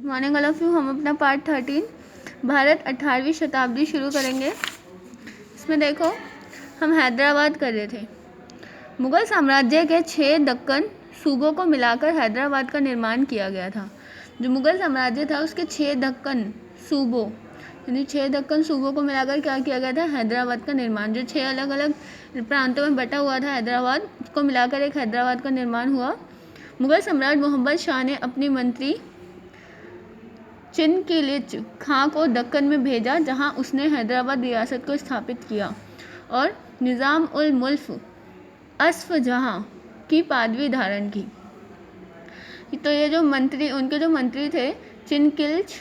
Morning all of you. हम अपना part 13 Bharat 18वीं शताब्दी शुरू करेंगे। इसमें देखो, हम हैदराबाद कर रहे थे। मुग़ल साम्राज्य के 6 दक्कन सूबों को मिलाकर हैदराबाद का निर्माण किया गया था। जो मुग़ल साम्राज्य था उसके 6 दक्कन सूबों, यानी 6 दक्कन सूबों को मिलाकर क्या किया गया था? हैदराबाद का निर्माण। जो 6 अलग अलग प्रांतों में बटा हुआ था हैदराबाद, को मिलाकर एक हैदराबाद का निर्माण हुआ। मुग़ल सम्राट मोहम्मद शाह ने अपनी मंत्री चिनकिलिच खां को दक्कन में भेजा, जहां उसने हैदराबाद रियासत को स्थापित किया और निज़ाम उल मुल्क अस्फ़जहां की पदवी धारण की। तो ये जो मंत्री थे चिनकिलिच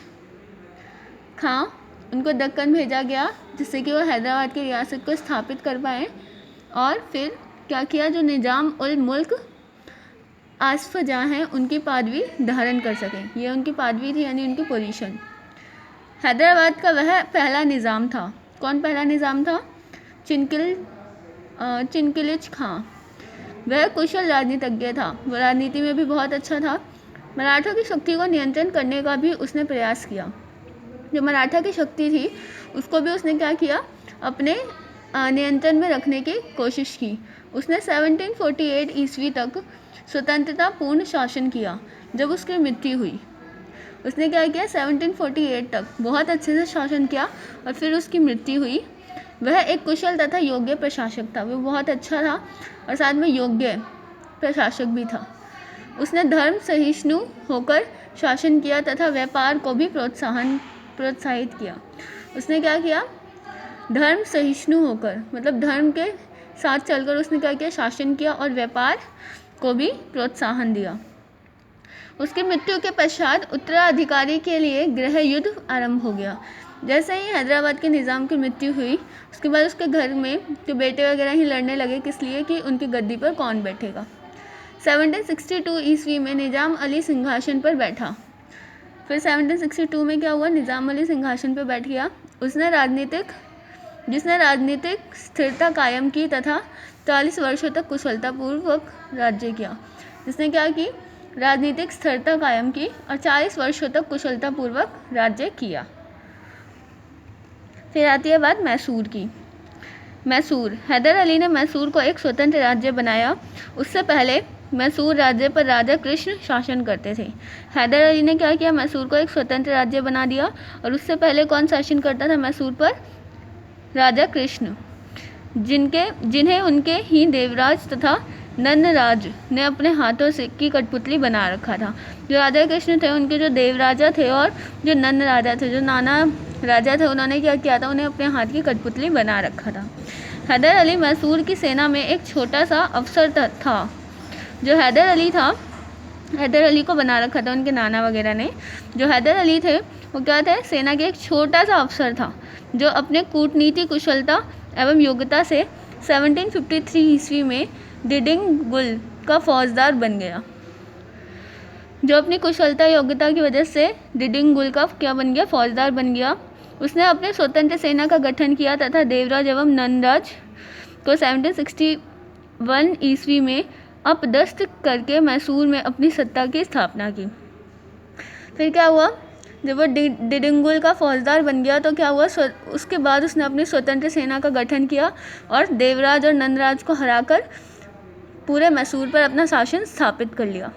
खां, उनको दक्कन भेजा गया जिससे कि वो हैदराबाद की रियासत को स्थापित कर पाए। और फिर क्या किया? जो निज़ाम उल मुल्क अस्फ़जहां हैं उनकी पदवी धारण कर सकें। ये उनकी पदवी थी, यानी उनकी पोजीशन। हैदराबाद का वह पहला निज़ाम था। कौन पहला निज़ाम था? चिनकिलिच खां। वह कुशल राजनीतिज्ञ था, वह राजनीति में भी बहुत अच्छा था। मराठों की शक्ति को नियंत्रण करने का भी उसने प्रयास किया। जो मराठा की शक्ति थी उसको भी उसने क्या किया? अपने नियंत्रण में रखने की कोशिश की। उसने 1748 ईस्वी तक स्वतंत्रता पूर्ण शासन किया। जब उसकी मृत्यु हुई, उसने क्या किया? 1748 तक बहुत अच्छे से शासन किया और फिर उसकी मृत्यु हुई। वह एक कुशल तथा योग्य प्रशासक था। वह बहुत अच्छा था और साथ में योग्य प्रशासक भी था। उसने धर्म सहिष्णु होकर शासन किया तथा व्यापार को भी प्रोत्साहित किया। उसने क्या किया? धर्म सहिष्णु होकर, मतलब धर्म के साथ चलकर उसने क्या किया? शासन किया और व्यापार को भी प्रोत्साहन दिया। उसकी मृत्यु के पश्चात उत्तराधिकारी के लिए गृह युद्ध आरंभ हो गया। जैसे ही हैदराबाद के निज़ाम की मृत्यु हुई, उसके बाद उसके घर में के बेटे वगैरह ही लड़ने लगे, किस लिए कि उनकी गद्दी पर कौन बैठेगा। 1762 ईस्वी में निज़ाम अली सिंहासन पर बैठा। फिर 1762 में क्या हुआ? निज़ाम अली सिंहासन पर बैठ गया। जिसने राजनीतिक स्थिरता कायम की तथा 40 वर्षों तक कुशलतापूर्वक राज्य किया। जिसने क्या की? राजनीतिक स्थिरता कायम की और 40 वर्षों तक कुशलतापूर्वक राज्य किया। फिर आती है बात मैसूर की। मैसूर, हैदर अली ने मैसूर को एक स्वतंत्र राज्य बनाया। उससे पहले मैसूर राज्य पर राजा कृष्ण शासन करते थे। हैदर अली ने क्या किया? मैसूर को एक स्वतंत्र राज्य बना दिया। और उससे पहले कौन शासन करता था मैसूर पर? राजा कृष्ण, जिन्हें उनके ही देवराज तथा नंदराज ने अपने हाथों से की कठपुतली बना रखा था। जो राजा कृष्ण थे उनके जो देवराजा थे और जो नंद राजा थे, जो नाना राजा थे, उन्होंने क्या किया था? उन्हें अपने हाथ की कठपुतली बना रखा था। हैदर अली मैसूर की सेना में एक छोटा सा अफसर था। जो हैदर अली को बना रखा था उनके नाना वगैरह ने। जो हैदर अली थे वो क्या थे? सेना के एक छोटा सा अफसर था, जो अपने कूटनीति कुशलता एवं योग्यता से 1753 ईस्वी में डिडिंगुल का फौजदार बन गया। जो अपनी कुशलता योग्यता की वजह से डिडिंगुल का क्या बन गया? फौजदार बन गया। उसने अपने स्वतंत्र सेना का गठन किया तथा देवराज एवं नंदराज को 1761 ईस्वी में अपदस्थ करके मैसूर में अपनी सत्ता की स्थापना की। फिर क्या हुआ? जब वो डिडिंगुल का फौजदार बन गया तो क्या हुआ? उसके बाद उसने अपनी स्वतंत्र सेना का गठन किया और देवराज और नंदराज को हराकर पूरे मैसूर पर अपना शासन स्थापित कर लिया।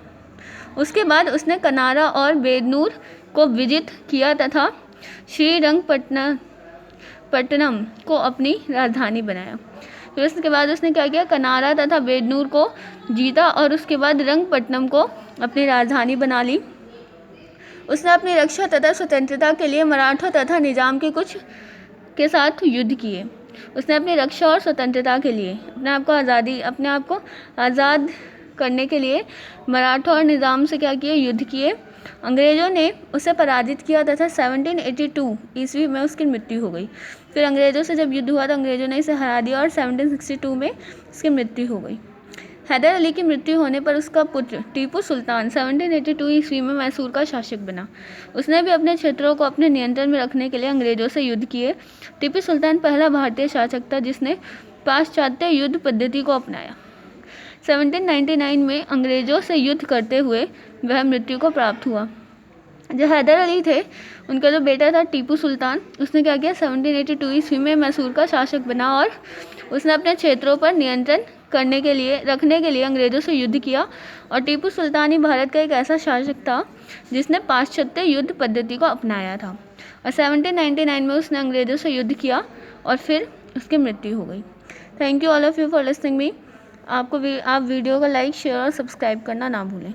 उसके बाद उसने कनारा और बेदनूर को विजित किया तथा श्रीरंगपट्टनम को अपनी राजधानी बनाया। फिर उसके बाद उसने क्या किया? कनारा तथा बेदनूर को जीता और उसके बाद रंगपट्टनम को अपनी राजधानी बना ली। उसने अपनी रक्षा तथा स्वतंत्रता के लिए मराठों तथा निज़ाम के साथ युद्ध किए। उसने अपनी रक्षा और स्वतंत्रता के लिए अपने आप को आज़ाद करने के लिए मराठों और निज़ाम से क्या किए? युद्ध किए। अंग्रेज़ों ने उसे पराजित किया तथा 1782 ईस्वी में उसकी मृत्यु हो गई। फिर अंग्रेज़ों से जब युद्ध हुआ तो अंग्रेज़ों ने इसे हरा दिया और 1762 में उसकी मृत्यु हो गई। हैदर अली की मृत्यु होने पर उसका पुत्र टीपू सुल्तान 1782 ईस्वी में मैसूर का शासक बना। उसने भी अपने क्षेत्रों को अपने नियंत्रण में रखने के लिए अंग्रेज़ों से युद्ध किए। टीपू सुल्तान पहला भारतीय शासक था जिसने पाश्चात्य युद्ध पद्धति को अपनाया। 1799 में अंग्रेज़ों से युद्ध करते हुए वह मृत्यु को प्राप्त हुआ। जो हैदर अली थे उनका जो बेटा था टीपू सुल्तान, उसने क्या किया 1782 ईस्वी में मैसूर का शासक बना और उसने अपने क्षेत्रों पर नियंत्रण रखने के लिए अंग्रेज़ों से युद्ध किया। और टीपू सुल्तान ही भारत का एक ऐसा शासक था जिसने पाश्चात्य युद्ध पद्धति को अपनाया था। और 1799 में उसने अंग्रेज़ों से युद्ध किया और फिर उसकी मृत्यु हो गई। Thank you all of you for listening me. आप वीडियो को लाइक, शेयर और सब्सक्राइब करना ना भूलें।